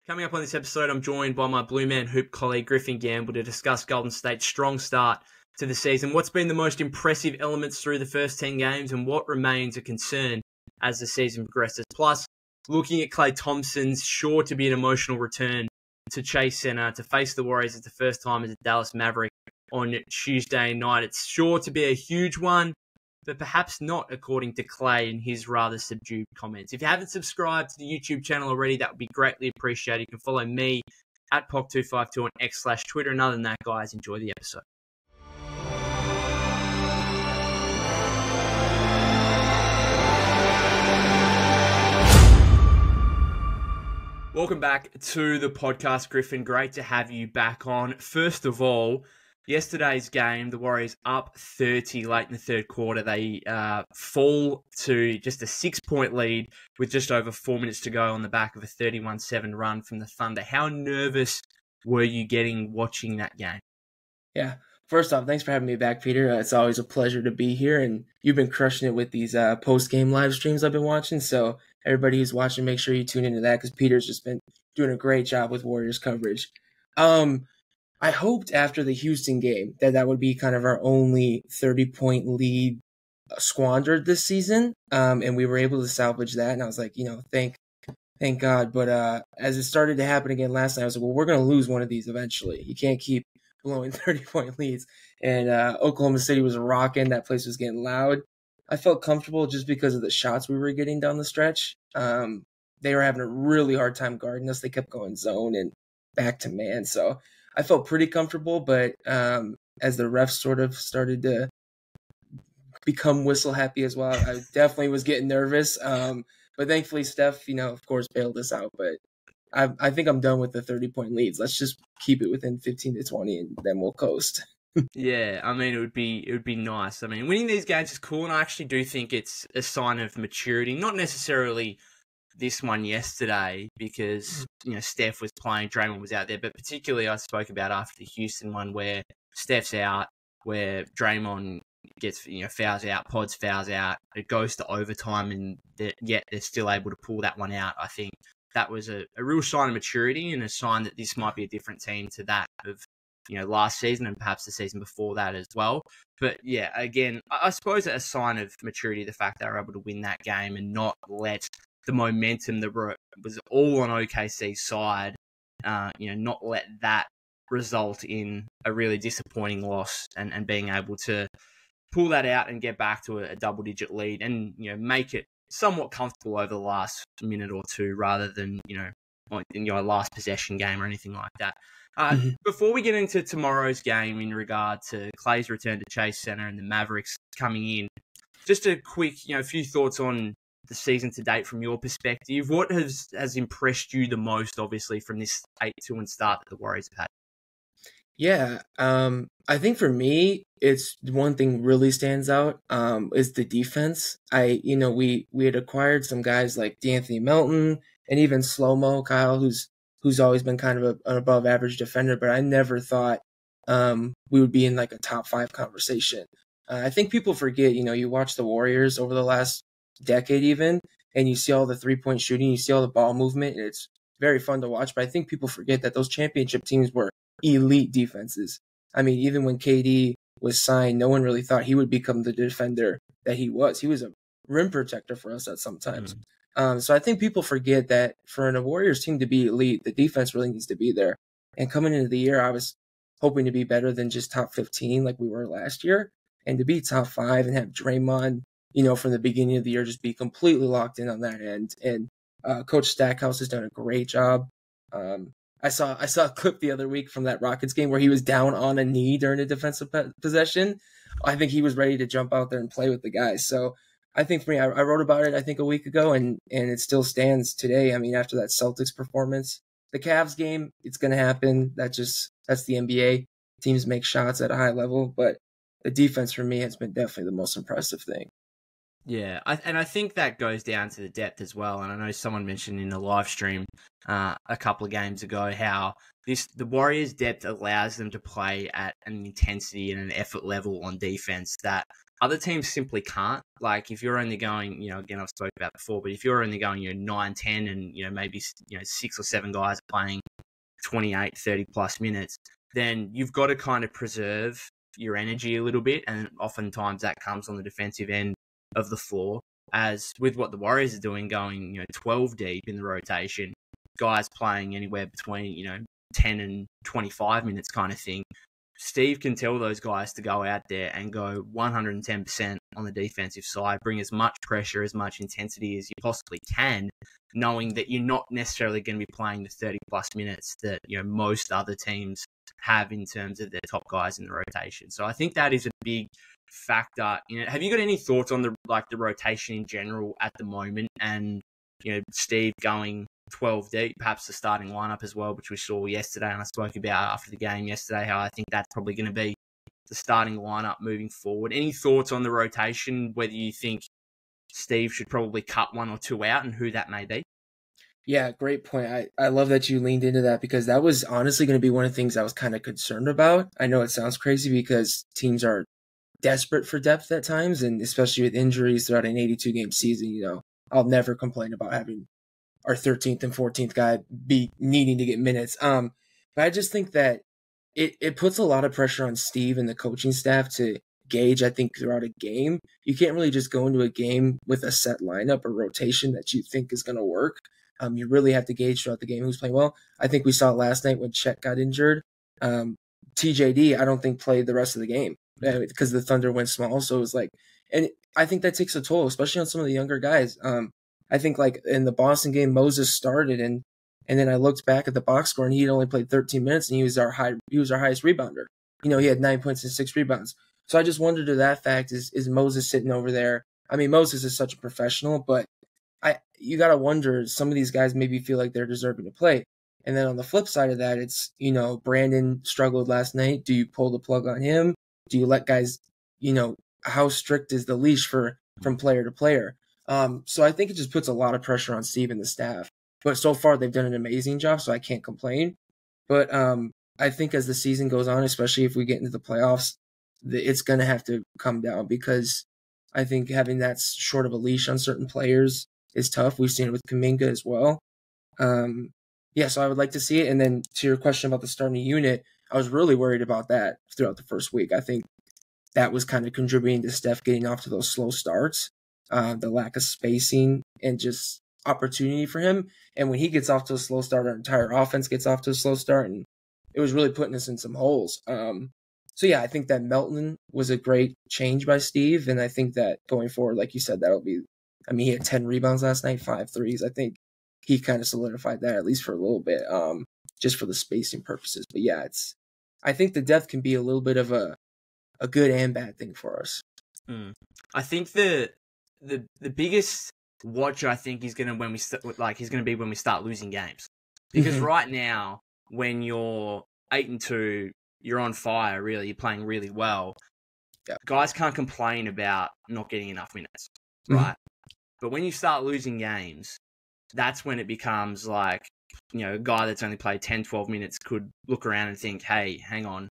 Coming up on this episode, I'm joined by my Blue Man Hoop colleague Griffin Gamble to discuss Golden State's strong start to the season, what's been the most impressive elements through the first 10 games, and what remains a concern as the season progresses. Plus, looking at Klay Thompson's sure to be an emotional return to Chase Center to face the Warriors as the first time as a Dallas Maverick on Tuesday night. It's sure to be a huge one, but perhaps not, according to Klay in his rather subdued comments. If you haven't subscribed to the YouTube channel already, that would be greatly appreciated. You can follow me at POC252 on X/Twitter. And other than that, guys, enjoy the episode. Welcome back to the podcast, Griffin. Great to have you back on. First of all, yesterday's game, the Warriors up 30 late in the third quarter. They fall to just a 6-point lead with just over 4 minutes to go on the back of a 31-7 run from the Thunder. How nervous were you getting watching that game? Yeah, first off, thanks for having me back, Peter. It's always a pleasure to be here, and you've been crushing it with these post-game live streams I've been watching. So everybody who's watching, make sure you tune into that because Peter's just been doing a great job with Warriors coverage. I hoped after the Houston game that would be kind of our only 30-point lead squandered this season, and we were able to salvage that. And I was like, thank God. But as it started to happen again last night, I was like, well, we're going to lose one of these eventually. You can't keep blowing 30-point leads. And Oklahoma City was rocking. That place was getting loud. I felt comfortable just because of the shots we were getting down the stretch. They were having a really hard time guarding us. They kept going zone and back to man. So I felt pretty comfortable, but as the refs sort of started to become whistle happy as well, I definitely was getting nervous. But thankfully, Steph, of course, bailed us out. But I think I'm done with the 30-point leads. Let's just keep it within 15 to 20, and then we'll coast. Yeah, I mean, it would be nice. I mean, winning these games is cool, and I actually do think it's a sign of maturity. Not necessarily this one yesterday because, Steph was playing, Draymond was out there, but particularly I spoke about after the Houston one where Steph's out, where Draymond gets, fouls out, Pods fouls out, it goes to overtime, and yet they're still able to pull that one out. I think that was a real sign of maturity and a sign that this might be a different team to that of, last season and perhaps the season before that as well. But yeah, again, I suppose a sign of maturity, the fact they were able to win that game and not let the momentum that was all on OKC's side, not let that result in a really disappointing loss and being able to pull that out and get back to a double-digit lead and, make it somewhat comfortable over the last minute or two rather than, in your last possession game or anything like that. Before we get into tomorrow's game in regard to Klay's return to Chase Center and the Mavericks coming in, just a quick, few thoughts on the season to date from your perspective. What has impressed you the most, obviously, from this 8-2 start that the Warriors have had? Yeah, I think for me, it's one thing really stands out is the defense. We had acquired some guys like D'Anthony Melton and even Slow-Mo Kyle, who's always been kind of an above average defender, but I never thought we would be in like a top 5 conversation. I think people forget, you watch the Warriors over the last decade even, and you see all the 3-point shooting, you see all the ball movement, and it's very fun to watch. But I think people forget that those championship teams were elite defenses. I mean, even when KD was signed, no one really thought he would become the defender that he was. He was a rim protector for us at some times. So I think people forget that for a Warriors team to be elite, the defense really needs to be there. And coming into the year, I was hoping to be better than just top 15 like we were last year, and to be top 5 and have Draymond, from the beginning of the year, just be completely locked in on that end. And Coach Stackhouse has done a great job. I saw a clip the other week from that Rockets game where he was down on a knee during a defensive possession. I think he was ready to jump out there and play with the guys. So I think for me, I wrote about it, I think, a week ago, and it still stands today. I mean, after that Celtics performance, the Cavs game, it's going to happen. That's the NBA. Teams make shots at a high level, but the defense for me has been definitely the most impressive thing. Yeah, and I think that goes down to the depth as well. And I know someone mentioned in the live stream a couple of games ago how the Warriors' depth allows them to play at an intensity and an effort level on defense that other teams simply can't. Like if you're only going, again I've spoken about before, but if you're only going 9, 10, and maybe 6 or 7 guys playing 28, 30 plus minutes, then you've got to kind of preserve your energy a little bit, and oftentimes that comes on the defensive end of the floor. As with what the Warriors are doing, going 12 deep in the rotation, guys playing anywhere between 10 and 25 minutes kind of thing. Steve can tell those guys to go out there and go 110% on the defensive side, bring as much pressure, as much intensity as you possibly can, knowing that you're not necessarily going to be playing the 30 plus minutes that most other teams have in terms of their top guys in the rotation. So I think that is a big factor. Have you got any thoughts on the rotation in general at the moment, and Steve going 12 deep, perhaps the starting lineup as well, which we saw yesterday, and I spoke about after the game yesterday how I think that's probably going to be the starting lineup moving forward. Any thoughts on the rotation, whether you think Steve should probably cut one or two out and who that may be? Yeah, great point. I love that you leaned into that, because that was honestly going to be one of the things I was kind of concerned about. I know it sounds crazy because teams are desperate for depth at times, and especially with injuries throughout an 82-game season, I'll never complain about having our 13th and 14th guy be needing to get minutes. But I just think that it puts a lot of pressure on Steve and the coaching staff to gauge, I think, throughout a game. You can't really just go into a game with a set lineup or rotation that you think is going to work. You really have to gauge throughout the game who's playing well. I think we saw last night when Chet got injured. TJD, I don't think, played the rest of the game because the Thunder went small. So it was and I think that takes a toll, especially on some of the younger guys. I think in the Boston game, Moses started, and then I looked back at the box score, and he'd only played 13 minutes, and he was our highest rebounder. He had 9 points and 6 rebounds. So I just wondered to that fact, is Moses sitting over there? I mean, Moses is such a professional, but you got to wonder, some of these guys maybe feel like they're deserving to play. And then on the flip side of that, it's, Brandon struggled last night. Do you pull the plug on him? Do you let guys, how strict is the leash from player to player? So I think it just puts a lot of pressure on Steve and the staff. But so far, they've done an amazing job, so I can't complain. But I think as the season goes on, especially if we get into the playoffs, it's going to have to come down, because I think having that short of a leash on certain players is tough. We've seen it with Kuminga as well. So I would like to see it. And then to your question about the starting unit, I was really worried about that throughout the first week. I think that was kind of contributing to Steph getting off to those slow starts, the lack of spacing and just opportunity for him. And when he gets off to a slow start, our entire offense gets off to a slow start, and it was really putting us in some holes. I think that Melton was a great change by Steve, and I think that going forward, like you said, he had 10 rebounds last night, 5 threes. I think he kind of solidified that, at least for a little bit, just for the spacing purposes. But yeah, I think the depth can be a little bit of a good and bad thing for us. I think the biggest watch, I think, is going to be when we start losing games, because right now, when you're 8-2, you're on fire. Really, you're playing really well. Yeah. Guys can't complain about not getting enough minutes, right? But when you start losing games, that's when it becomes a guy that's only played 10, 12 minutes could look around and think, hey, hang on,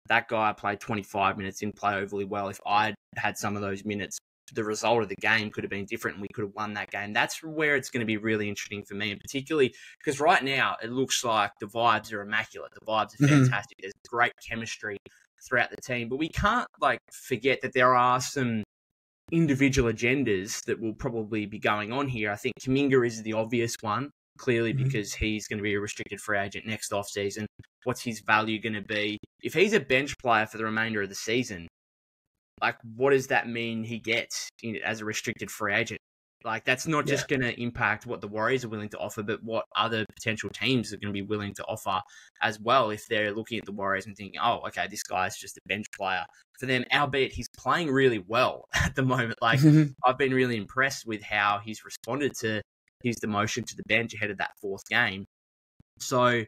that guy played 25 minutes, didn't play overly well. If I'd had some of those minutes, the result of the game could have been different and we could have won that game. That's where it's going to be really interesting for me, and particularly because right now it looks like the vibes are immaculate. The vibes are fantastic. There's great chemistry throughout the team, but we can't forget that there are some individual agendas that will probably be going on here. I think Kuminga is the obvious one, clearly, because he's going to be a restricted free agent next offseason. What's his value going to be? If he's a bench player for the remainder of the season, what does that mean he gets as a restricted free agent? That's not just going to impact what the Warriors are willing to offer, but what other potential teams are going to be willing to offer as well, if they're looking at the Warriors and thinking, oh, okay, this guy's just a bench player for them, albeit he's playing really well at the moment. I've been really impressed with how he's responded to his demotion to the bench ahead of that 4th game. So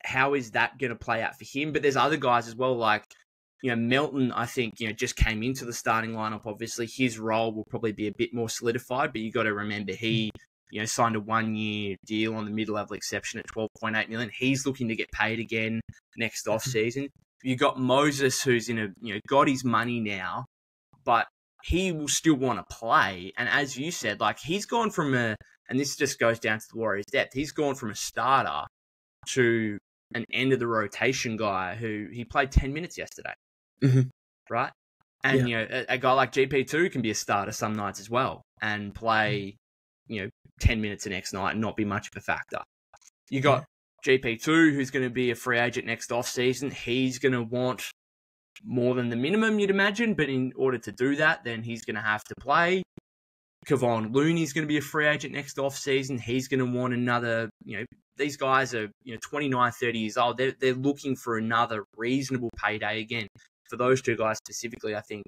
how is that going to play out for him? But there's other guys as well, Melton, I think, just came into the starting lineup. Obviously, his role will probably be a bit more solidified, but you got to remember he, signed a 1-year deal on the mid-level exception at $12.8 million. He's looking to get paid again next off season. You got Moses, who's got his money now, but he will still want to play. And as you said, like he's gone from and this just goes down to the Warriors' depth. He's gone from a starter to an end of the rotation guy who he played 10 minutes yesterday. Right? And, a guy like GP2 can be a starter some nights as well and play, 10 minutes the next night and not be much of a factor. You got GP2, who's going to be a free agent next offseason. He's going to want more than the minimum, you'd imagine, but in order to do that, then he's going to have to play. Kevon Looney's going to be a free agent next offseason. He's going to want another, these guys are, 29, 30 years old. They're looking for another reasonable payday again. For those two guys specifically, I think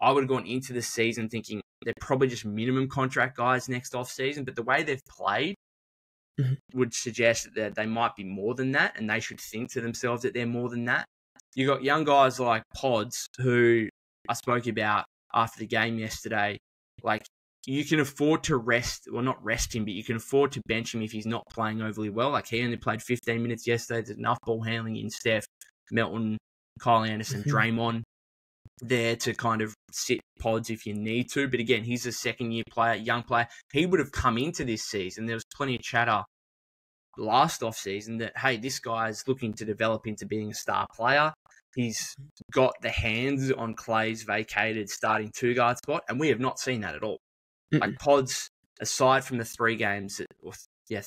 I would have gone into the season thinking they're probably just minimum contract guys next offseason, but the way they've played would suggest that they might be more than that, and they should think to themselves that they're more than that. You got young guys like Pods, who I spoke about after the game yesterday. Like, you can afford to not rest him, but you can afford to bench him if he's not playing overly well. Like, he only played 15 minutes yesterday. There's enough ball handling in Steph, Melton, Kyle Anderson, Draymond there to kind of sit Pods if you need to. But again, he's a second-year player, young player. He would have come into this season. There was plenty of chatter last offseason that, hey, this guy's looking to develop into being a star player. He's got the hands on Clay's vacated starting two-guard spot, and we have not seen that at all. Like, Pods, aside from the 3 games that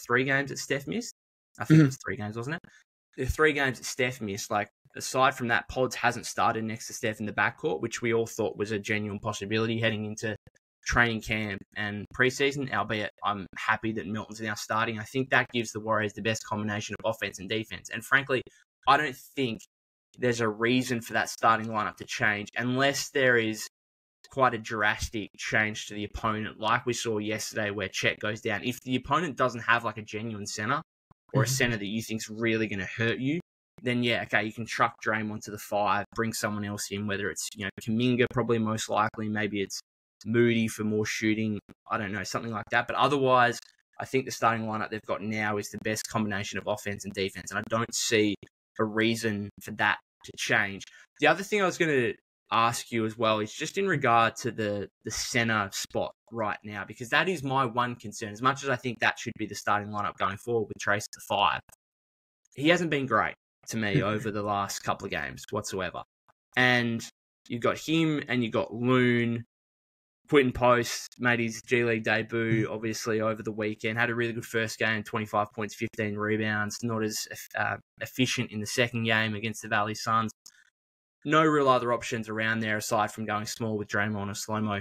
Steph missed. I think it was 3 games, wasn't it? The 3 games that Steph missed, like, aside from that, Pods hasn't started next to Steph in the backcourt, which we all thought was a genuine possibility heading into training camp and preseason, albeit I'm happy that Melton's now starting. I think that gives the Warriors the best combination of offense and defense. And frankly, I don't think there's a reason for that starting lineup to change unless there is quite a drastic change to the opponent, like we saw yesterday where Chet goes down. If the opponent doesn't have like a genuine center or a center that you think's really going to hurt you, then you can truck Draymond to the 5, bring someone else in, whether it's, Kuminga, probably most likely, maybe it's Moody for more shooting, I don't know, something like that. But otherwise, I think the starting lineup they've got now is the best combination of offense and defense, and I don't see a reason for that to change. The other thing I was going to ask you as well is just in regard to the center spot right now, because that is my one concern. As much as I think that should be the starting lineup going forward with Trace at the 5, he hasn't been great to me over the last couple of games whatsoever. And you've got him and you've got Loon. Quentin Post made his G League debut, obviously, over the weekend. Had a really good first game, 25 points, 15 rebounds. Not as efficient in the second game against the Valley Suns. No real other options around there aside from going small with Draymond or Slow-Mo.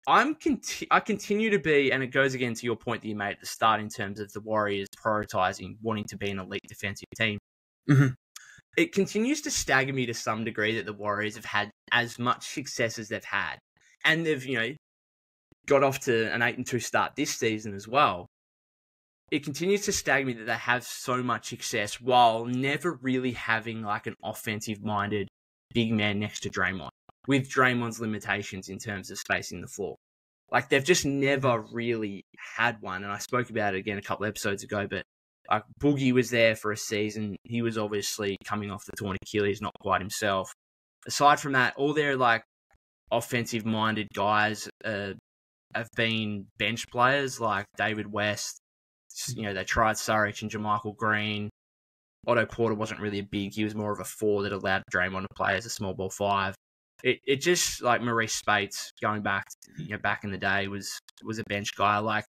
I continue to be, and it goes again to your point that you made at the start in terms of the Warriors prioritizing wanting to be an elite defensive team. It continues to stagger me to some degree that the Warriors have had as much success as they've had. And they've, got off to an 8-2 start this season as well. It continues to stagger me that they have so much success while never really having like an offensive-minded big man next to Draymond, with Draymond's limitations in terms of spacing the floor. Like, they've just never really had one. And I spoke about it again a couple episodes ago, but like, Boogie was there for a season. He was obviously coming off the torn Achilles, not quite himself. Aside from that, all their like offensive-minded guys have been bench players like David West. They tried Saric and JaMychal Green. Otto Porter wasn't really a big. He was more of a 4 that allowed Draymond to play as a small ball 5. It just, like Maurice Spates going back, back in the day was a bench guy. Like,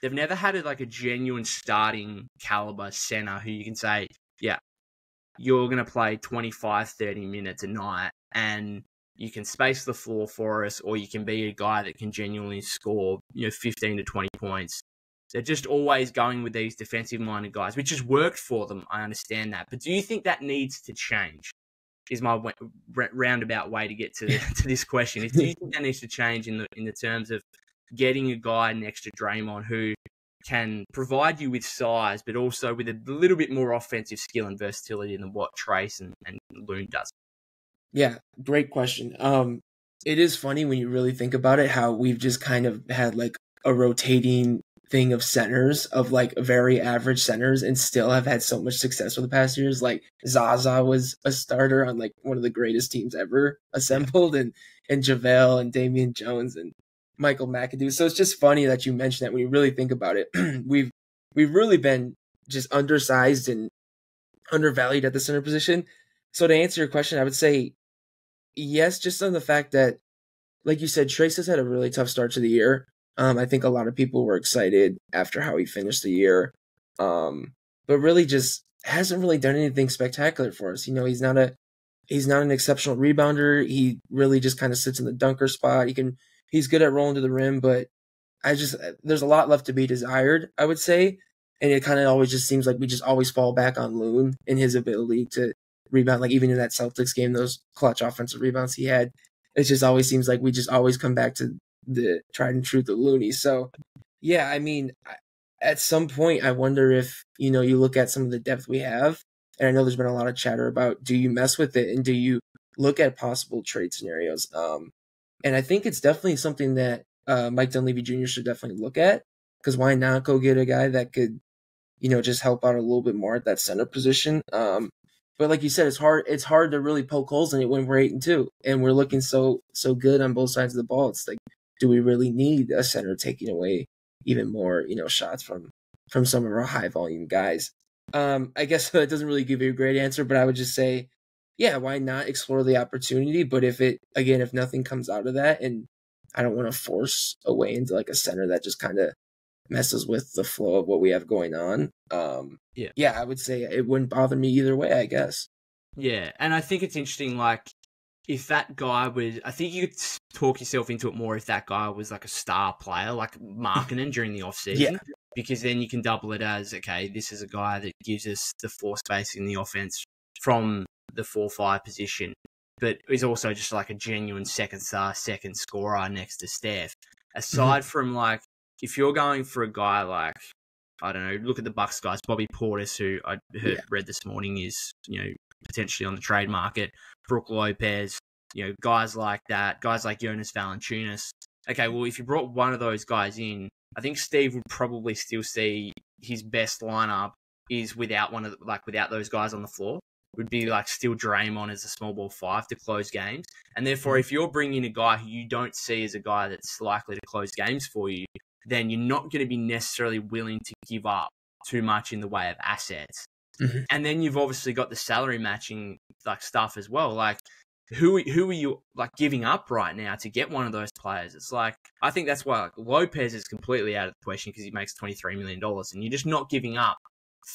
they've never had a genuine starting caliber center who you can say, yeah, you're going to play 25, 30 minutes a night and you can space the floor for us, or you can be a guy that can genuinely score, 15 to 20 points. They're just always going with these defensive-minded guys, which has worked for them. I understand that. But do you think that needs to change? Is my roundabout way to get to this question. Do you think that needs to change in the terms of getting a guy next to Draymond who can provide you with size, but also with a little bit more offensive skill and versatility than what Trace and Loon does? Yeah, great question. It is funny when you really think about it, how we've just kind of had like a rotating thing of centers, of like very average centers, and still have had so much success for the past years. Like Zaza was a starter on like one of the greatest teams ever Yeah. assembled, and JaVale and Damian Jones and Michael McAdoo. So it's just funny that you mentioned that when you really think about it. We've really been just undersized and undervalued at the center position. So to answer your question, I would say yes, just on the fact that, like you said, Trace has had a really tough start to the year. I think a lot of people were excited after how he finished the year, but really just hasn't really done anything spectacular for us. You know, he's not an exceptional rebounder. He really just kind of sits in the dunker spot. He's good at rolling to the rim, but there's a lot left to be desired, I would say. And it kind of always just seems like we just always fall back on Loon and his ability to rebound. Like even in that Celtics game, those clutch offensive rebounds he had, it just always seems like we just always come back to the tried and true, the Looney. So yeah, I mean, at some point, I wonder if, you know, you look at some of the depth we have, and I know there's been a lot of chatter about, do you mess with it and do you look at possible trade scenarios? And I think it's definitely something that Mike Dunleavy Jr. should definitely look at, because why not go get a guy that could, you know, just help out a little bit more at that center position. But like you said, it's hard to really poke holes in it when we're 8-2 and we're looking so good on both sides of the ball. It's like, do we really need a center taking away even more, you know, shots from some of our high volume guys? I guess that doesn't really give you a great answer, but I would just say, yeah, why not explore the opportunity? But if nothing comes out of that, and I don't want to force a way into like a center that just kind of messes with the flow of what we have going on. Yeah. Yeah, I would say it wouldn't bother me either way, I guess. Yeah, and I think it's interesting, like, if that guy was, I think you could talk yourself into it more if that guy was like a star player, like Markkanen during the offseason, Yeah. because then you can double it as, okay, this is a guy that gives us the floor space in the offense from the 4-5 position, but is also just like a genuine second star, second scorer next to Steph. Aside from, like, if you're going for a guy like, I don't know, look at the Bucks guys, Bobby Portis, who I read this morning is, you know, potentially on the trade market, Brook Lopez, you know, guys like that, guys like Jonas Valanciunas. Okay, well, if you brought one of those guys in, I think Steve would probably still see his best lineup is without without those guys on the floor. Would be like still Draymond as a small ball 5 to close games. And therefore, if you're bringing a guy who you don't see as a guy that's likely to close games for you, then you're not going to be necessarily willing to give up too much in the way of assets. Mm-hmm. And then you've obviously got the salary matching like stuff as well. Like, who are you like giving up right now to get one of those players? It's like, I think that's why like, Lopez is completely out of the question because he makes $23 million, and you're just not giving up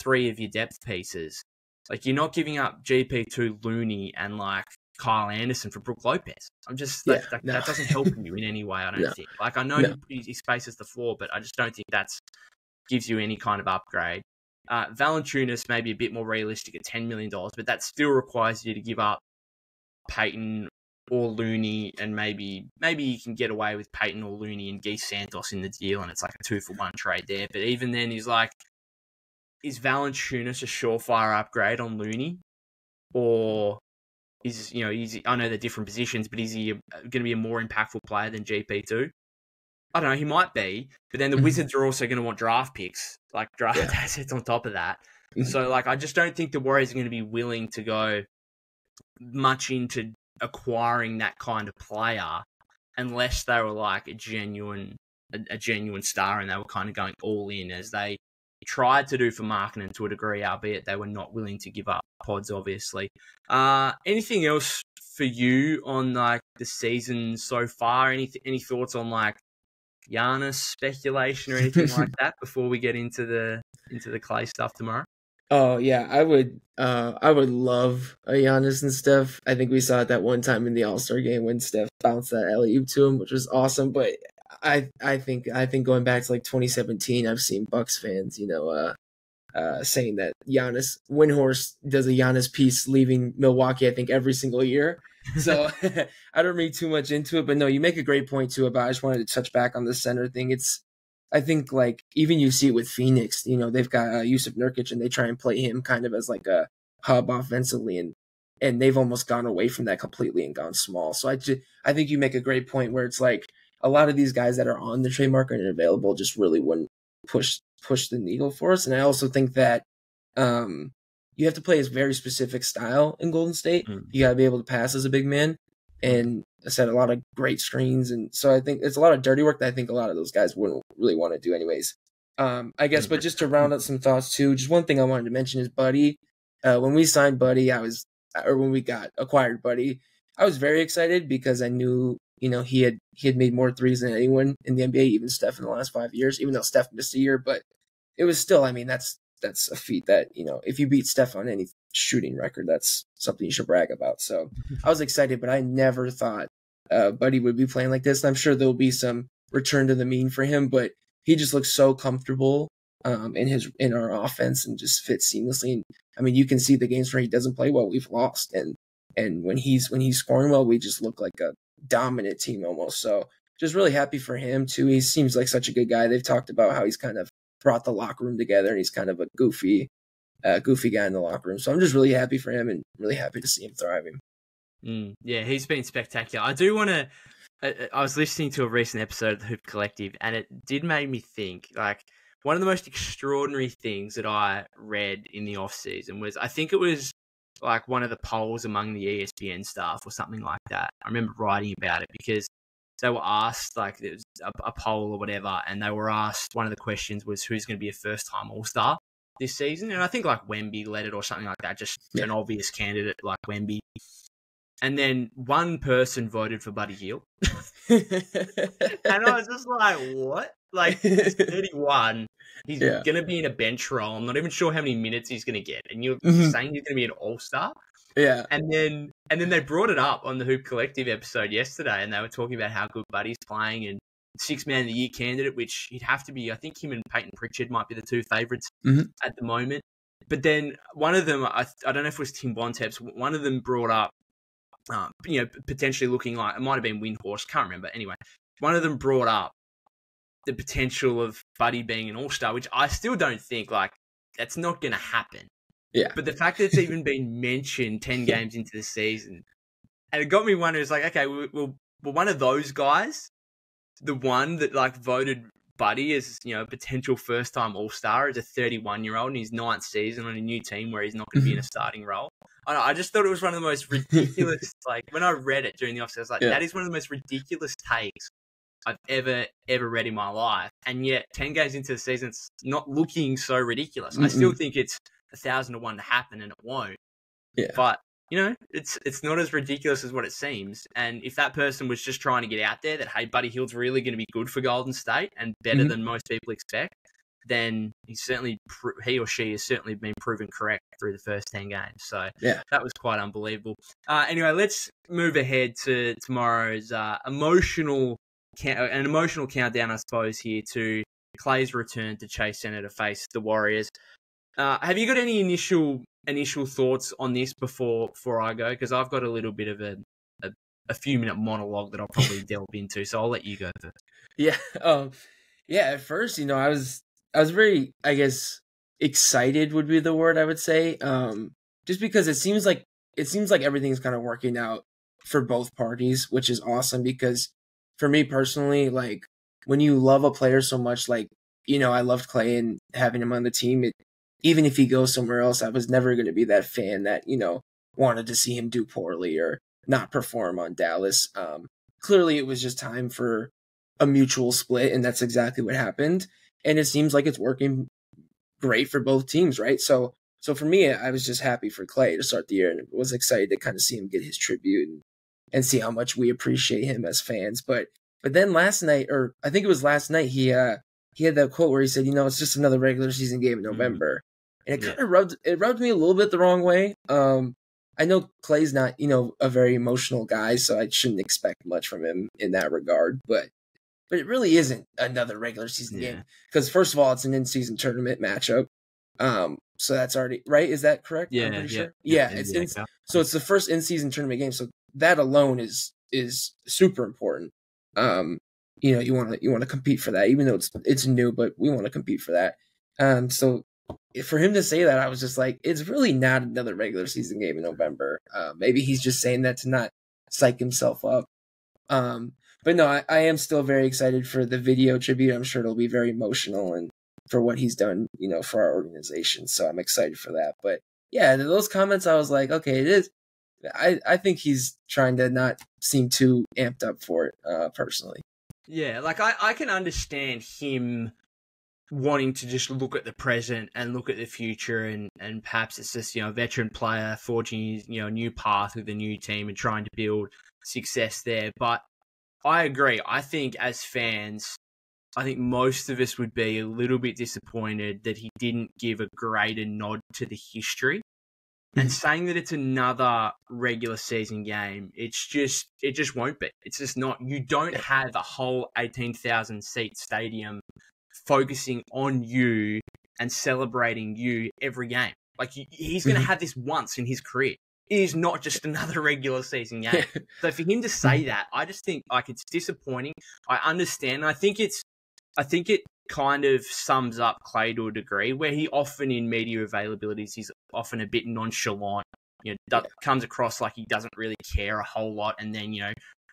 3 of your depth pieces. Like, you're not giving up GP2, Looney, and like Kyle Anderson for Brook Lopez. I'm just that doesn't help you in any way. I don't think. Like, I know he spaces the floor, but I just don't think that's gives you any kind of upgrade. Valanciunas may be a bit more realistic at $10 million, but that still requires you to give up Peyton or Looney, and maybe you can get away with Peyton or Looney and Geese Santos in the deal, and it's like a 2-for-1 trade there. But even then, is Valanciunas a surefire upgrade on Looney, or I know they're different positions, but is he going to be a more impactful player than GP2? I don't know, he might be, but then the Wizards are also going to want draft picks, like draft assets on top of that. So, like, I just don't think the Warriors are going to be willing to go much into acquiring that kind of player unless they were like a genuine star and they were kind of going all in, as they tried to do for Markkanen to a degree, albeit they were not willing to give up pods, obviously. Anything else for you on like the season so far? Any thoughts on like Giannis speculation or anything like that before we get into the Clay stuff tomorrow? Oh yeah, I would love a Giannis and Steph. I think we saw it that one time in the All-Star game when Steph bounced that alley-oop to him, which was awesome. But I think going back to like 2017, I've seen Bucks fans, saying that Giannis Windhorse does a Giannis piece leaving Milwaukee, I think, every single year. So I don't read too much into it, but no, you make a great point too about, I just wanted to touch back on the center thing. I think like even you see it with Phoenix, they've got Yusuf Nurkic and they try and play him kind of as like a hub offensively. and they've almost gone away from that completely and gone small. So I think you make a great point where it's like a lot of these guys that are on the trade market and available just really wouldn't push the needle for us. And I also think that you have to play a very specific style in Golden State. You got to be able to pass as a big man, and I said a lot of great screens. And so I think it's a lot of dirty work that I think a lot of those guys wouldn't really want to do anyways. I guess, but just to round out some thoughts too, just one thing I wanted to mention is Buddy. When we signed Buddy, when we got acquired Buddy, I was very excited because I knew, he had made more threes than anyone in the NBA, even Steph in the last 5 years, even though Steph missed a year, but it was still, that's a feat that, if you beat Steph on any shooting record, that's something you should brag about. So I was excited, but I never thought Buddy would be playing like this. And I'm sure there'll be some return to the mean for him, but he just looks so comfortable in our offense and just fits seamlessly. And you can see the games where he doesn't play well, we've lost, and when he's scoring well, we just look like a dominant team almost. So just really happy for him too. He seems like such a good guy. They've talked about how he's kind of brought the locker room together, and he's kind of a goofy guy in the locker room. So I'm just really happy for him and really happy to see him thriving. Yeah, he's been spectacular. I do want to. I was listening to a recent episode of the Hoop Collective, and it did make me think, like, one of the most extraordinary things that I read in the off season was, I think it was like one of the polls among the ESPN staff or something like that. I remember writing about it because they were asked, like, there was a poll or whatever, and they were asked, one of the questions was who's going to be a first-time All-Star this season. And I think like Wemby led it or something like that, just an obvious candidate like Wemby. And then one person voted for Buddy Hield. And I was just like, what? Like, he's 31. He's going to be in a bench role. I'm not even sure how many minutes he's going to get. And you're saying he's going to be an all-star? Yeah. And then they brought it up on the Hoop Collective episode yesterday, and they were talking about how good Buddy's playing and Six-Man of the Year candidate, which he'd have to be. I think him and Peyton Pritchard might be the two favourites at the moment. But then one of them, I don't know if it was Tim Bontemps, one of them brought up, potentially looking like, it might have been Windhorst, can't remember. Anyway, one of them brought up the potential of Buddy being an all-star, which I still don't think, like, that's not going to happen. Yeah. But the fact that it's even been mentioned 10 games into the season, and it got me wondering, it's like, okay, well, one of those guys, the one that, like, voted Buddy as, a potential first-time all-star, is a 31-year-old in his 9th season on a new team where he's not going to be in a starting role. I just thought it was one of the most ridiculous, like, when I read it during the offseason, I was like, that is one of the most ridiculous takes I've ever read in my life. And yet, 10 games into the season, it's not looking so ridiculous. I still think it's 1,000 to 1 to happen, and it won't. Yeah. But, it's not as ridiculous as what it seems. And if that person was just trying to get out there that, hey, Buddy Hield's really going to be good for Golden State and better than most people expect, then he or she has certainly been proven correct through the first 10 games. So that was quite unbelievable. Anyway, let's move ahead to tomorrow's emotional countdown, I suppose, here to Clay's return to Chase Center to face the Warriors. Have you got any initial thoughts on this before I go? Because I've got a little bit of a few minute monologue that I'll probably delve into. So I'll let you go first. Yeah. At first, I was very, I guess, excited would be the word I would say. Just because it seems like everything's kind of working out for both parties, which is awesome. Because for me personally, like, when you love a player so much, like, I loved Clay and having him on the team. Even if he goes somewhere else, I was never going to be that fan that, wanted to see him do poorly or not perform on Dallas. Clearly, it was just time for a mutual split, and that's exactly what happened. And it seems like it's working great for both teams, right? So for me, I was just happy for Clay to start the year, and was excited to kind of see him get his tribute and see how much we appreciate him as fans. But then last night, or I think it was last night, he had that quote where he said, it's just another regular season game in November. And it kind of rubbed me a little bit the wrong way. I know Clay's not, a very emotional guy, so I shouldn't expect much from him in that regard. But it really isn't another regular season game. Because first of all, it's an in-season tournament matchup. So that's already right. Is that correct? Yeah, I'm pretty sure. Yeah, so it's the first in-season tournament game. So that alone is super important. You want to compete for that, even though it's new, but we want to compete for that. So for him to say that, I was just like, it's really not another regular season game in November. Maybe he's just saying that to not psych himself up. But no, I am still very excited for the video tribute. I'm sure it'll be very emotional and for what he's done, for our organization. So I'm excited for that. But yeah, those comments, I was like, okay, it is. I think he's trying to not seem too amped up for it, personally. Yeah, like I can understand him wanting to just look at the present and look at the future, and perhaps it's just, a veteran player forging, a new path with a new team and trying to build success there. But I agree. I think as fans, I think most of us would be a little bit disappointed that he didn't give a greater nod to the history. And saying that it's another regular season game, it just won't be. It's just not. You don't have a whole 18,000 seat stadium focusing on you and celebrating you every game. Like, he's going to have this once in his career. It is not just another regular season game. So for him to say that, I just think it's disappointing. I understand. I think it kind of sums up Clay to a degree, where he often in media availabilities, he's often a bit nonchalant, comes across like he doesn't really care a whole lot. And then,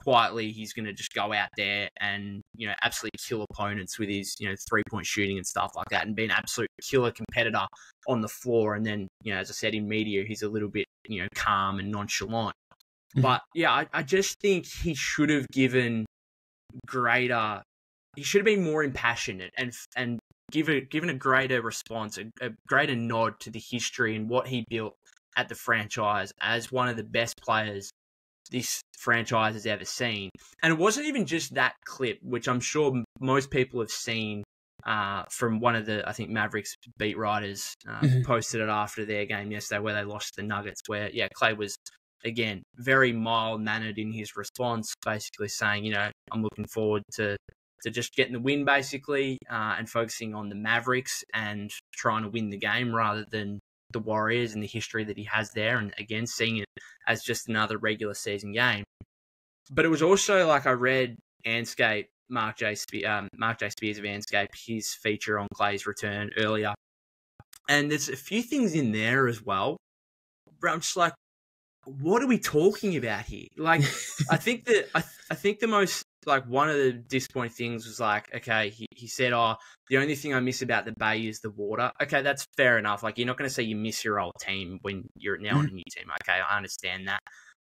quietly he's going to just go out there and, absolutely kill opponents with his, 3-point shooting and stuff like that, and be an absolute killer competitor on the floor. And then, as I said, in media, he's a little bit, calm and nonchalant. But yeah, I just think he should have given greater. He should have been more impassioned and given a greater response, a greater nod to the history and what he built at the franchise as one of the best players this franchise has ever seen. And it wasn't even just that clip, which I'm sure most people have seen from one of the, I think, Mavericks beat writers posted it after their game yesterday where they lost the Nuggets, where, Clay was, again, very mild-mannered in his response, basically saying, I'm looking forward to just getting the win, basically, and focusing on the Mavericks and trying to win the game rather than the Warriors and the history that he has there. And again, seeing it as just another regular season game. But it was also like, I read Anscape, Mark J. Spears of Anscape, his feature on Clay's return earlier. And there's a few things in there as well. But I'm just like, what are we talking about here? Like, I think the most, like, one of the disappointing things was like, okay, he said, the only thing I miss about the Bay is the water. Okay, that's fair enough. Like, you're not going to say you miss your old team when you're now on a new team. Okay, I understand that.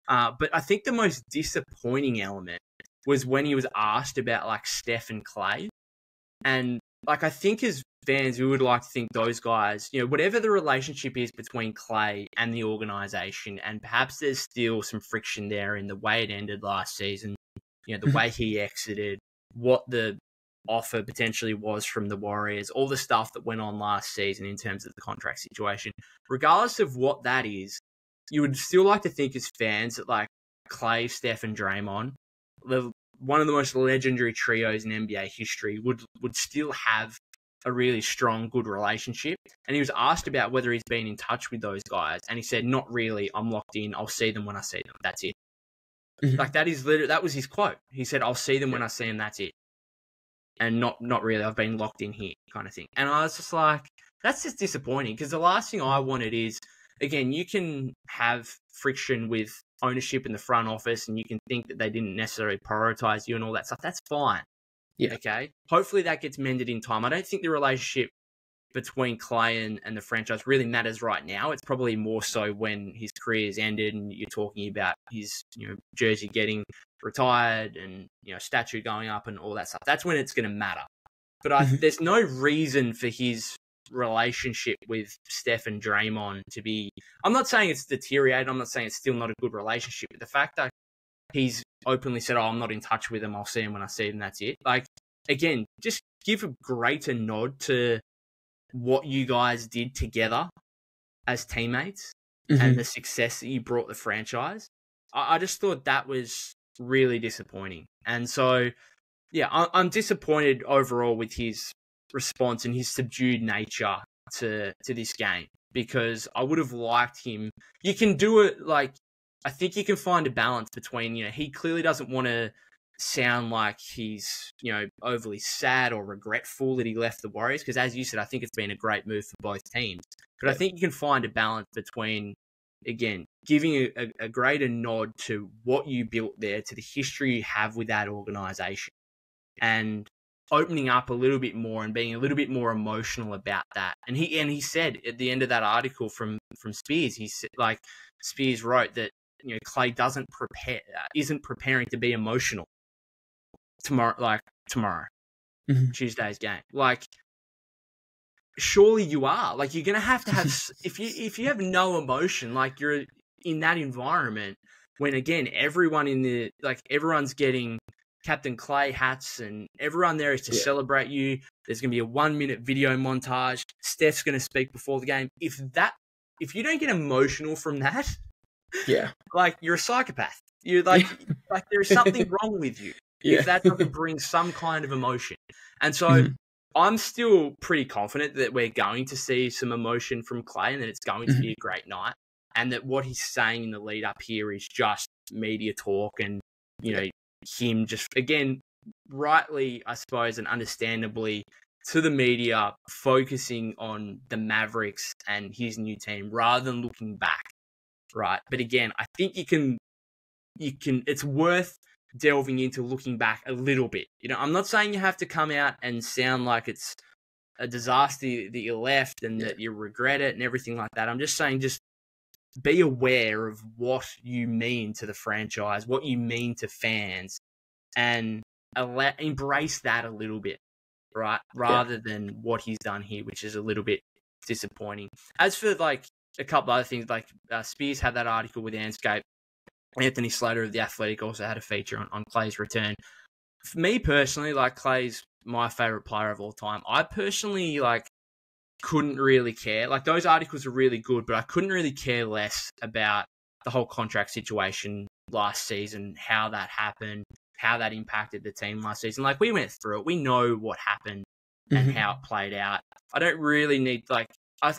But I think the most disappointing element was when he was asked about, like, Steph and Clay. And, like, I think as fans, we would like to think those guys, whatever the relationship is between Clay and the organization, and perhaps there's still some friction there in the way it ended last season, the way he exited, what the offer potentially was from the Warriors, all the stuff that went on last season in terms of the contract situation. Regardless of what that is, you would still like to think as fans that, like, Clay, Steph, and Draymond, one of the most legendary trios in NBA history, would still have a really strong, good relationship. And he was asked about whether he's been in touch with those guys, and he said, not really, I'm locked in, I'll see them when I see them, that's it. Like, that was his quote. He said, I'll see them when I see them, that's it. And not really, I've been locked in here, kind of thing. And I was just like, that's just disappointing, because the last thing I wanted is, again, you can have friction with ownership in the front office, and you can think that they didn't necessarily prioritize you and all that stuff. That's fine. Yeah. Okay. Hopefully that gets mended in time. I don't think the relationship between Clay and the franchise really matters right now. It's probably more so when his career's ended and you're talking about his, jersey getting retired and, statue going up and all that stuff. That's when it's going to matter. But there's no reason for his relationship with Steph and Draymond to be, I'm not saying it's deteriorated. I'm not saying it's still not a good relationship. But the fact that he's openly said, I'm not in touch with him, I'll see him when I see him, that's it. Like, again, just give a greater nod to what you guys did together as teammates and the success that you brought the franchise. I just thought that was really disappointing. And so, yeah, I'm disappointed overall with his response and his subdued nature to this game, because I would have liked him. You can do it, like, I think you can find a balance between, he clearly doesn't want to sound like he's, overly sad or regretful that he left the Warriors. Because as you said, I think it's been a great move for both teams. But I think you can find a balance between, again, giving a greater nod to what you built there, to the history you have with that organization, and opening up a little bit more and being a little bit more emotional about that. And he said at the end of that article from Spears, he said, like, Spears wrote that, Klay isn't preparing to be emotional tomorrow, Tuesday's game. Like, surely you are. Like, you're gonna have if you have no emotion, like, you're in that environment when, again, everyone's getting Captain Klay hats and everyone there is to celebrate you. There's gonna be a 1-minute video montage. Steph's gonna speak before the game. If you don't get emotional from that, like, you're a psychopath. You're like there's something wrong with you if that doesn't bring some kind of emotion. And so I'm still pretty confident that we're going to see some emotion from Klay and that it's going to be a great night, and that what he's saying in the lead up here is just media talk and, him just, again, rightly, I suppose, and understandably to the media, focusing on the Mavericks and his new team rather than looking back, right? But again, I think you can, it's worth delving into looking back a little bit. I'm not saying you have to come out and sound like it's a disaster that you left and that you regret it and everything like that. I'm just saying, just be aware of what you mean to the franchise, what you mean to fans, and embrace that a little bit, right? Rather than what he's done here, which is a little bit disappointing. As for, like, a couple other things, like Spears had that article with Anscape. Anthony Slater of The Athletic also had a feature on Klay's return. For me personally, like, Klay's my favorite player of all time. I personally, like, couldn't really care. Like, those articles are really good, but I couldn't really care less about the whole contract situation last season, how that happened, how that impacted the team last season. Like, we went through it. We know what happened and how it played out. I don't really need, like,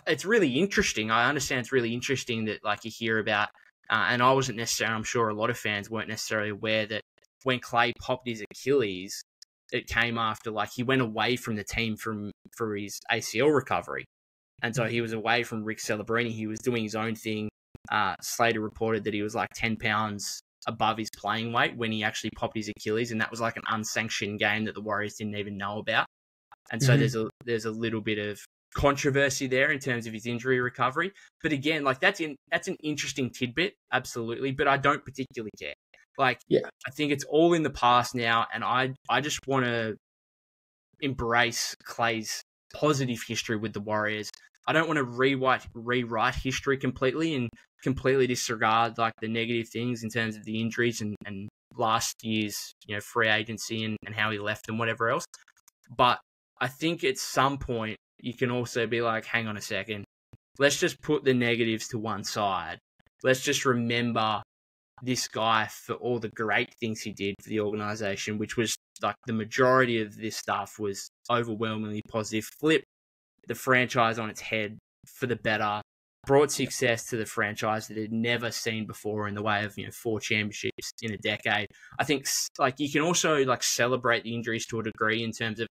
it's really interesting. I understand it's really interesting that, like, you hear about, and I wasn't necessarily, I'm sure a lot of fans weren't necessarily aware that when Klay popped his Achilles, it came after, like, he went away from the team for his ACL recovery. And so he was away from Rick Celebrini. He was doing his own thing. Slater reported that he was like 10 pounds above his playing weight when he actually popped his Achilles. And that was like an unsanctioned game that the Warriors didn't even know about. And so there's a little bit of controversy there in terms of his injury recovery. But again, like, that's an interesting tidbit, absolutely. But I don't particularly care. Like, I think it's all in the past now, and I just want to embrace Klay's positive history with the Warriors. I don't want to rewrite history completely and completely disregard, like, the negative things in terms of the injuries and last year's, free agency and how he left and whatever else. But I think at some point you can also be like, hang on a second, let's just put the negatives to one side. Let's just remember this guy for all the great things he did for the organization, which was, like, the majority of this stuff was overwhelmingly positive. Flipped the franchise on its head for the better, brought success to the franchise that it had never seen before in the way of, 4 championships in a decade. I think, like, you can also, like, celebrate the injuries to a degree in terms of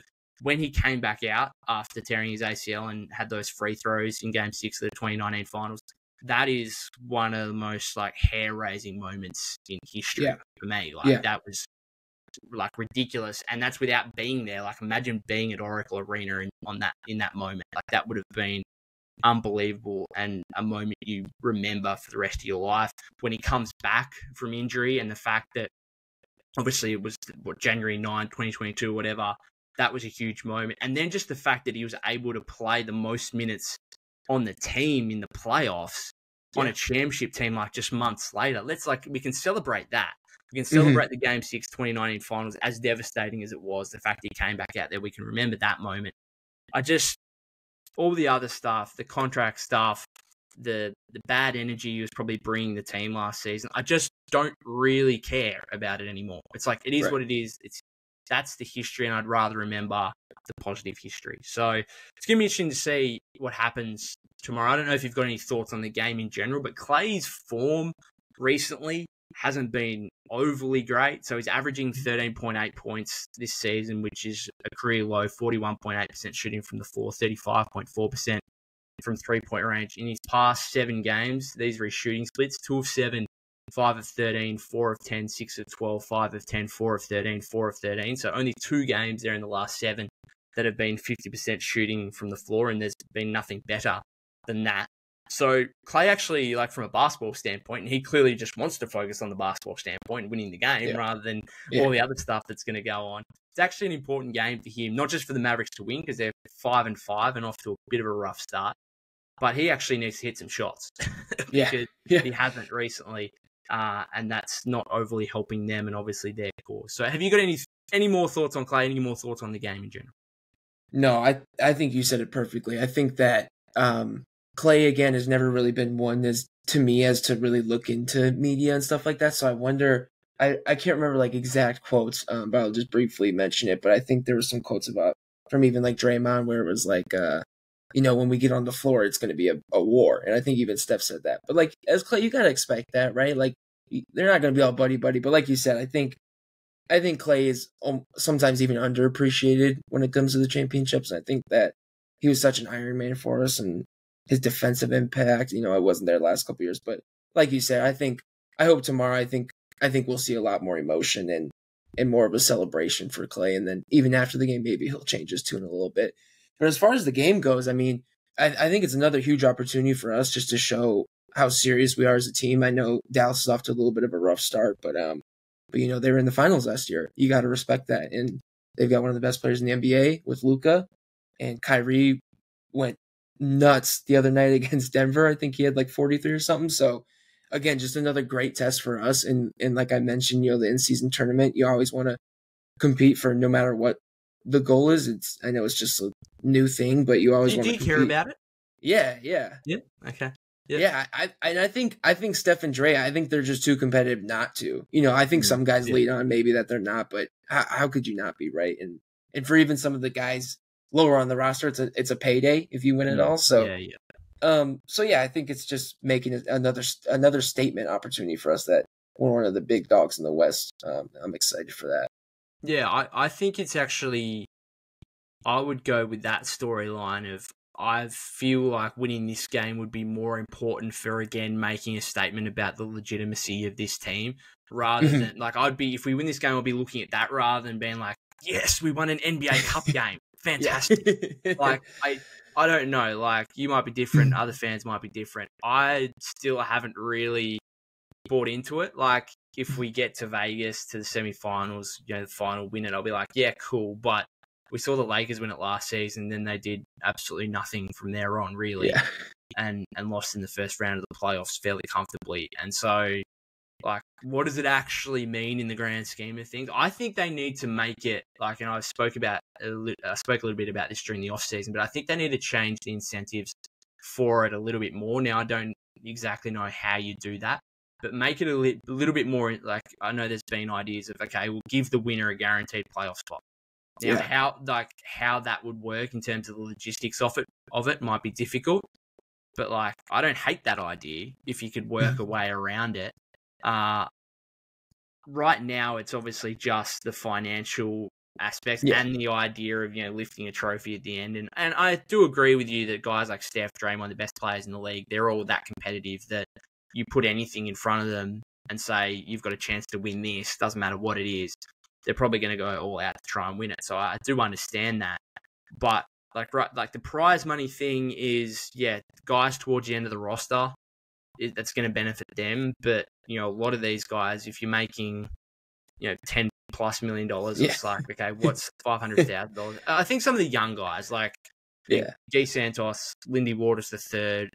when he came back out after tearing his ACL and had those free throws in Game 6 of the 2019 finals. That is one of the most, like, hair-raising moments in history for me. Like, that was, like, ridiculous, and that's without being there. Like, imagine being at Oracle Arena in that moment. Like, that would have been unbelievable and a moment you remember for the rest of your life. When he comes back from injury, and the fact that obviously it was January 9, 2022, or whatever, that was a huge moment. And then just the fact that he was able to play the most minutes on the team in the playoffs on a championship team, like, just months later. We can celebrate that. We can celebrate the Game 6 2019 finals, as devastating as it was. The fact that he came back out there, we can remember that moment. All the other stuff, the contract stuff, the bad energy he was probably bringing the team last season, I just don't really care about it anymore. It's like, it is what it is. That's the history, and I'd rather remember the positive history. So it's going to be interesting to see what happens tomorrow. I don't know if you've got any thoughts on the game in general, but Klay's form recently hasn't been overly great. So he's averaging 13.8 points this season, which is a career low, 41.8% shooting from the floor, 35.4% from three-point range. In his past 7 games, these are his shooting splits: 2 of 7, 5 of 13, 4 of 10, 6 of 12, 5 of 10, 4 of 13, 4 of 13. So only 2 games there in the last 7 that have been 50% shooting from the floor, and there's been nothing better than that. So Klay actually, like from a basketball standpoint, and he clearly just wants to focus on the basketball standpoint, winning the game rather than all the other stuff that's going to go on. It's actually an important game for him, not just for the Mavericks to win because they're 5-5 and off to a bit of a rough start, but he actually needs to hit some shots because he hasn't recently, and that's not overly helping them and obviously their cause. So have you got any more thoughts on Klay? Any more thoughts on the game in general? No, I think you said it perfectly. I think that Klay, again, has never really been one as to really look into media and stuff like that. So I wonder, I can't remember like exact quotes, but I'll just briefly mention it. But I think there were some quotes from even like Draymond where it was like, when we get on the floor, it's going to be a war. And I think even Steph said that. But like as Klay, you got to expect that, right? Like they're not going to be all buddy. But like you said, I think Klay is sometimes even underappreciated when it comes to the championships. I think that he was such an Iron Man for us, and his defensive impact, I wasn't there the last couple of years, but like you said, I hope tomorrow, I think we'll see a lot more emotion and more of a celebration for Klay. And then even after the game, maybe he'll change his tune a little bit. But as far as the game goes, I mean, I think it's another huge opportunity for us just to show how serious we are as a team. I know Dallas is off to a little bit of a rough start, but they were in the finals last year. You got to respect that. And they've got one of the best players in the NBA with Luka, and Kyrie went nuts the other night against Denver. I think he had like 43 or something. So again, just another great test for us. And like I mentioned, the in-season tournament, you always want to compete for no matter what the goal is. I know it's just a new thing, but you always want to compete. Do you care about it? Yeah. Yeah. Okay. Yeah, I think Steph and Dre, I think they're just too competitive not to. I think some guys lead on maybe that they're not, but how could you not be, right? And for even some of the guys lower on the roster, it's a payday if you win it all. So I think it's just making another statement opportunity for us that we're one of the big dogs in the West. I'm excited for that. Yeah, I think it's actually, I would go with that storyline of, I feel like winning this game would be more important for, again, making a statement about the legitimacy of this team rather than, like, if we win this game, I'll be looking at that rather than being like, yes, we won an NBA Cup game. Fantastic. Like, I don't know. Like, you might be different. Other fans might be different. I still haven't really bought into it. Like, if we get to Vegas to the semifinals, the final, win it, I'll be like, yeah, cool. But we saw the Lakers win it last season, then they did absolutely nothing from there on, really, and lost in the first round of the playoffs fairly comfortably. And so, like, what does it actually mean in the grand scheme of things? I think they need to make it, like, and I spoke a little bit about this during the offseason, but I think they need to change the incentives for it a little bit more. Now, I don't exactly know how you do that, but make it a little bit more, like, I know there's been ideas of, okay, we'll give the winner a guaranteed playoff spot. Now, how that would work in terms of the logistics of it might be difficult, but like, I don't hate that idea if you could work a way around it. Right now, it's obviously just the financial aspects and the idea of lifting a trophy at the end, and I do agree with you that guys like Steph, Draymond, the best players in the league, they're all that competitive that you put anything in front of them and say you've got a chance to win this, doesn't matter what it is. They're probably going to go all out to try and win it. So I do understand that. But like the prize money thing is, guys towards the end of the roster, that's going to benefit them. But, a lot of these guys, if you're making, $10+ million, it's like, okay, what's $500,000? I think some of the young guys, like G Santos, Lindy Waters III,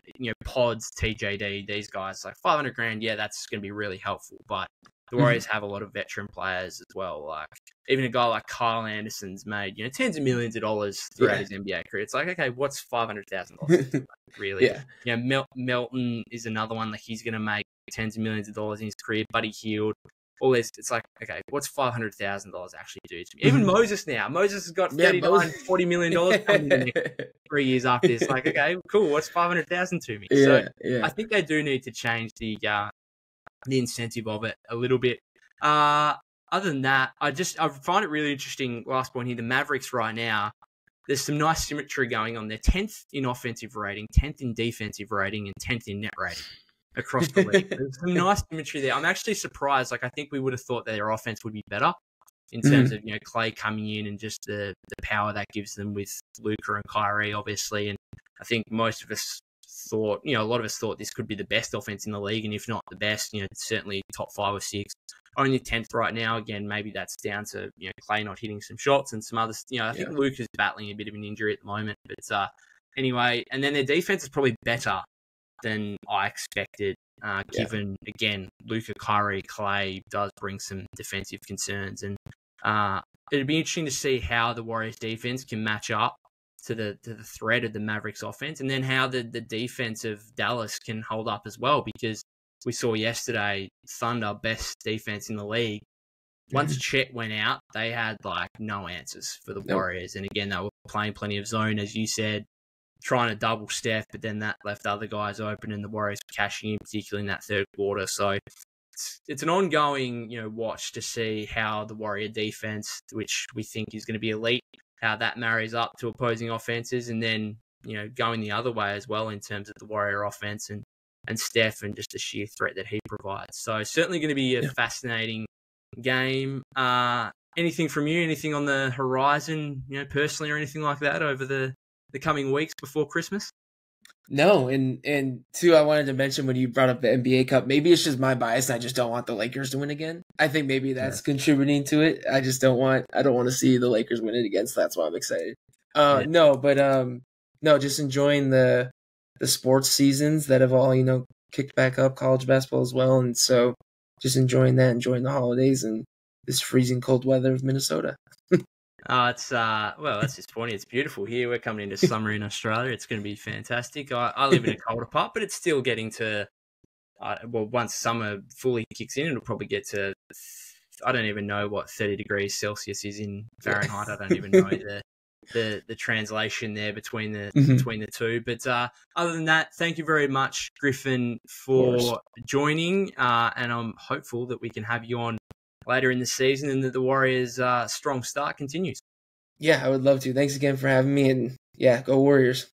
Pods, TJD, these guys, like $500,000, that's going to be really helpful. But the Warriors have a lot of veteran players as well. Like, even a guy like Kyle Anderson's made, tens of millions of dollars throughout his NBA career. It's like, okay, what's $500,000? Really? Melton is another one. Like, he's going to make tens of millions of dollars in his career. Buddy Hield, all this. It's like, okay, what's $500,000 actually do to me? Even Moses now. Moses has got $40 million coming in 3 years after this. Like, okay, cool. What's $500,000 to me? I think they do need to change the the incentive of it a little bit. Other than that, I find it really interesting. Last point here, the Mavericks right now. There's some nice symmetry going on. They're 10th in offensive rating, 10th in defensive rating, and 10th in net rating across the league. There's some nice symmetry there. I'm actually surprised. Like, I think we would have thought that their offense would be better in terms of, Clay coming in and just the power that gives them with Luka and Kyrie, obviously. And I think most of us thought, a lot of us thought this could be the best offense in the league, and if not the best, certainly top 5 or 6. Only 10th right now. Again, maybe that's down to Clay not hitting some shots and some others. I think Luka's battling a bit of an injury at the moment. But anyway, and then their defense is probably better than I expected, given again Luka, Kyrie, Clay does bring some defensive concerns, and it'd be interesting to see how the Warriors defense can match up to the threat of the Mavericks offense, and then how the defense of Dallas can hold up as well, because we saw yesterday Thunder, best defense in the league. Once Chet went out, they had no answers for the Warriors. And again, they were playing plenty of zone, as you said, trying to double Steph, but then that left other guys open, and the Warriors were cashing in, particularly in that third quarter. So it's an ongoing, watch to see how the Warrior defense, which we think is going to be elite, how that marries up to opposing offenses, and then, going the other way as well in terms of the Warrior offense and Steph and just the sheer threat that he provides. So certainly going to be a fascinating game. Anything from you? Anything on the horizon, personally or anything like that over the coming weeks before Christmas? No, and too, I wanted to mention when you brought up the NBA Cup, maybe it's just my bias. I just don't want the Lakers to win again. I think maybe that's contributing to it. I don't want to see the Lakers win it again, so that's why I'm excited. No, just enjoying the sports seasons that have all, kicked back up, college basketball as well. And so just enjoying that, enjoying the holidays and this freezing cold weather of Minnesota. It's that's disappointing. It's beautiful here. We're coming into summer in Australia. It's going to be fantastic. I live in a colder part, but it's still getting to, once summer fully kicks in, it'll probably get to, I don't even know what 30 degrees Celsius is in Fahrenheit. I don't even know the translation there between the two. But other than that, thank you very much, Griffin, for joining. And I'm hopeful that we can have you on later in the season and that the Warriors' strong start continues. Yeah, I would love to. Thanks again for having me. And yeah, go Warriors.